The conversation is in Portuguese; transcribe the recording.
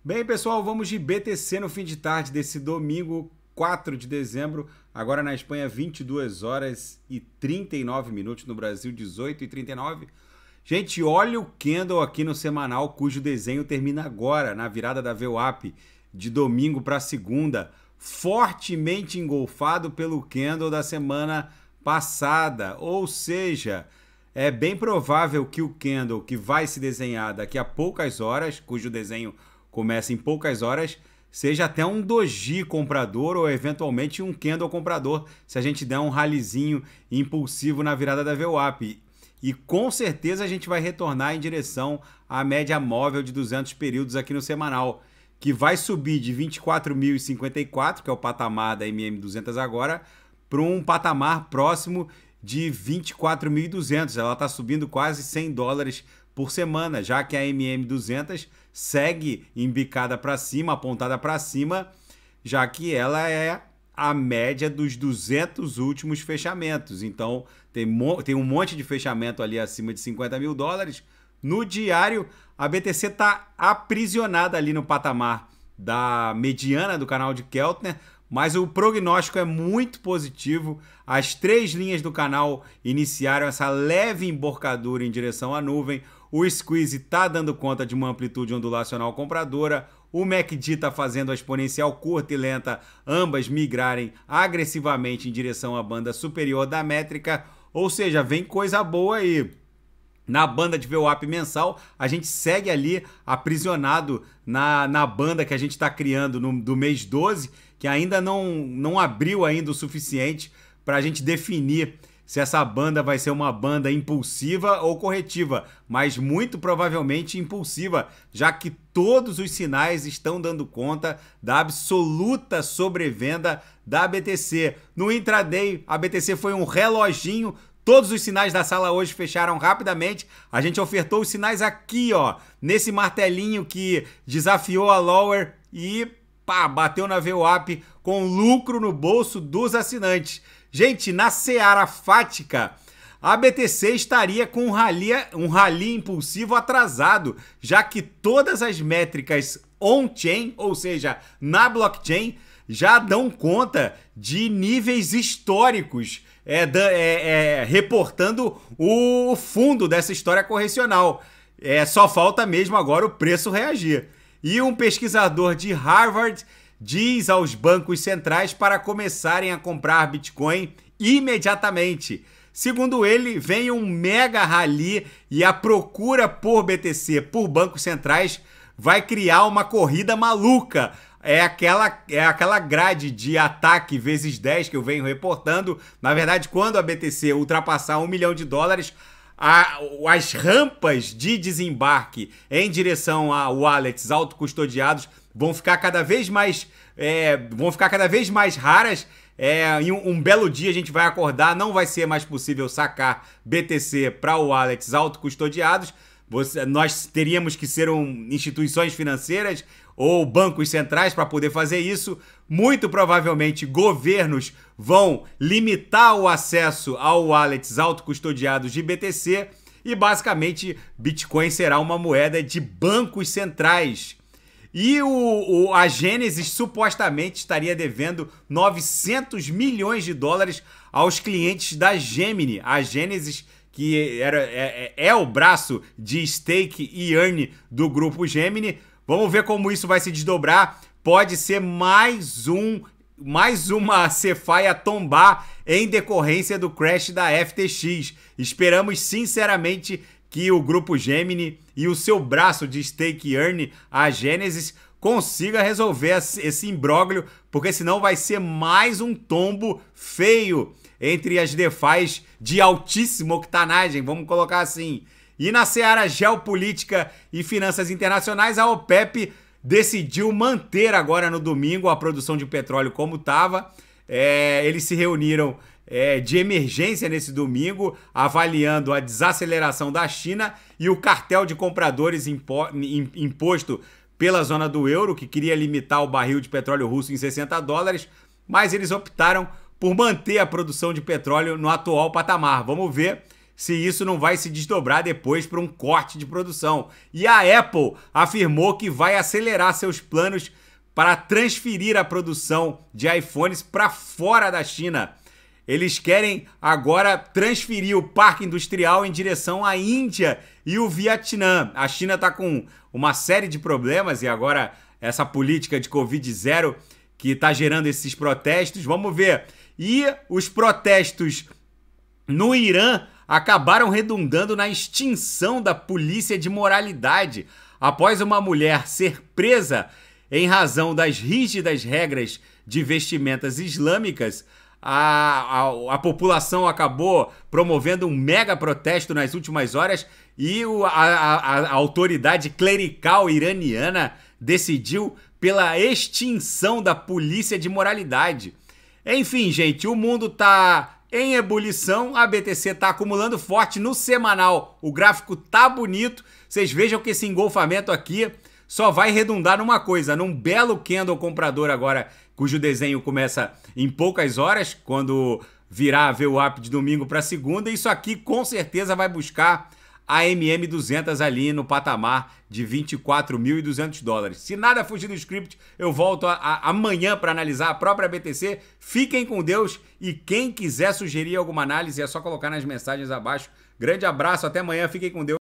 Bem, pessoal, vamos de BTC no fim de tarde desse domingo, 4 de dezembro. Agora na Espanha, 22 horas e 39 minutos. No Brasil, 18 e 39. Gente, olha o candle aqui no semanal, cujo desenho termina agora, na virada da VWAP, de domingo para segunda. Fortemente engolfado pelo candle da semana passada. Ou seja, é bem provável que o candle que vai se desenhar daqui a poucas horas, cujo desenho começa em poucas horas, seja até um doji comprador ou eventualmente um candle comprador, se a gente der um ralizinho impulsivo na virada da VWAP. E com certeza a gente vai retornar em direção à média móvel de 200 períodos aqui no semanal, que vai subir de 24.054, que é o patamar da MM200 agora, para um patamar próximo de 24.200. Ela está subindo quase 100 dólares por semana, já que a MM200 segue embicada para cima, apontada para cima, já que ela é a média dos 200 últimos fechamentos. Então, tem um monte de fechamento ali acima de 50 mil dólares. No diário, a BTC está aprisionada ali no patamar da mediana do canal de Keltner, mas o prognóstico é muito positivo. As três linhas do canal iniciaram essa leve emborcadura em direção à nuvem. O squeeze está dando conta de uma amplitude ondulacional compradora. O MACD está fazendo a exponencial curta e lenta ambas migrarem agressivamente em direção à banda superior da métrica. Ou seja, vem coisa boa aí. Na banda de VWAP mensal, a gente segue ali aprisionado na banda que a gente está criando do mês 12, que ainda não abriu ainda o suficiente para a gente definir se essa banda vai ser uma banda impulsiva ou corretiva, mas muito provavelmente impulsiva, já que todos os sinais estão dando conta da absoluta sobrevenda da BTC. No intraday, a BTC foi um reloginho. Todos os sinais da sala hoje fecharam rapidamente. A gente ofertou os sinais aqui, ó, nesse martelinho que desafiou a lower e pá, bateu na VWAP com lucro no bolso dos assinantes. Gente, na seara fática, a BTC estaria com um rally impulsivo atrasado, já que todas as métricas on-chain, ou seja, na blockchain, já dão conta de níveis históricos, reportando o fundo dessa história correcional. Só falta mesmo agora o preço reagir. E um pesquisador de Harvard diz aos bancos centrais para começarem a comprar Bitcoin imediatamente. Segundo ele, vem um mega rally e a procura por BTC por bancos centrais vai criar uma corrida maluca. É aquela grade de ataque vezes 10 que eu venho reportando. Na verdade, quando a BTC ultrapassar $1 milhão, as rampas de desembarque em direção a wallets autocustodiados vão ficar cada vez mais raras. Em um belo dia a gente vai acordar, não vai ser mais possível sacar BTC para wallets autocustodiados. Nós teríamos que ser instituições financeiras ou bancos centrais para poder fazer isso. Muito provavelmente governos vão limitar o acesso ao wallets autocustodiados de BTC e basicamente Bitcoin será uma moeda de bancos centrais. E a Genesis supostamente estaria devendo $900 milhões aos clientes da Gemini. A Genesis, que é o braço de stake e earn do grupo Gemini. Vamos ver como isso vai se desdobrar. Pode ser mais uma Cephai a tombar em decorrência do crash da FTX. Esperamos sinceramente que o grupo Gemini e o seu braço de stake earn, a Genesis, consiga resolver esse imbróglio, porque senão vai ser mais um tombo feio entre as DeFis de altíssima octanagem, vamos colocar assim. E na seara geopolítica e finanças internacionais, a OPEP decidiu manter agora no domingo a produção de petróleo como estava. Eles se reuniram de emergência nesse domingo, avaliando a desaceleração da China e o cartel de compradores imposto pela zona do euro, que queria limitar o barril de petróleo russo em $60, mas eles optaram por manter a produção de petróleo no atual patamar. Vamos ver se isso não vai se desdobrar depois para um corte de produção. E a Apple afirmou que vai acelerar seus planos para transferir a produção de iPhones para fora da China. Eles querem agora transferir o parque industrial em direção à Índia e o Vietnã. A China está com uma série de problemas e agora essa política de Covid-0 que está gerando esses protestos. Vamos ver. E os protestos no Irã acabaram redundando na extinção da polícia de moralidade após uma mulher ser presa em razão das rígidas regras de vestimentas islâmicas. A população acabou promovendo um mega protesto nas últimas horas e a autoridade clerical iraniana decidiu pela extinção da polícia de moralidade. Enfim, gente, o mundo tá em ebulição, a BTC tá acumulando forte no semanal. O gráfico tá bonito, vocês vejam que esse engolfamento aqui só vai redundar numa coisa, num belo candle comprador agora, cujo desenho começa em poucas horas, quando virar a VWAP de domingo para segunda. Isso aqui com certeza vai buscar a MM200 ali no patamar de 24.200 dólares. Se nada fugir do script, eu volto amanhã para analisar a própria BTC. Fiquem com Deus e quem quiser sugerir alguma análise é só colocar nas mensagens abaixo. Grande abraço, até amanhã, fiquem com Deus.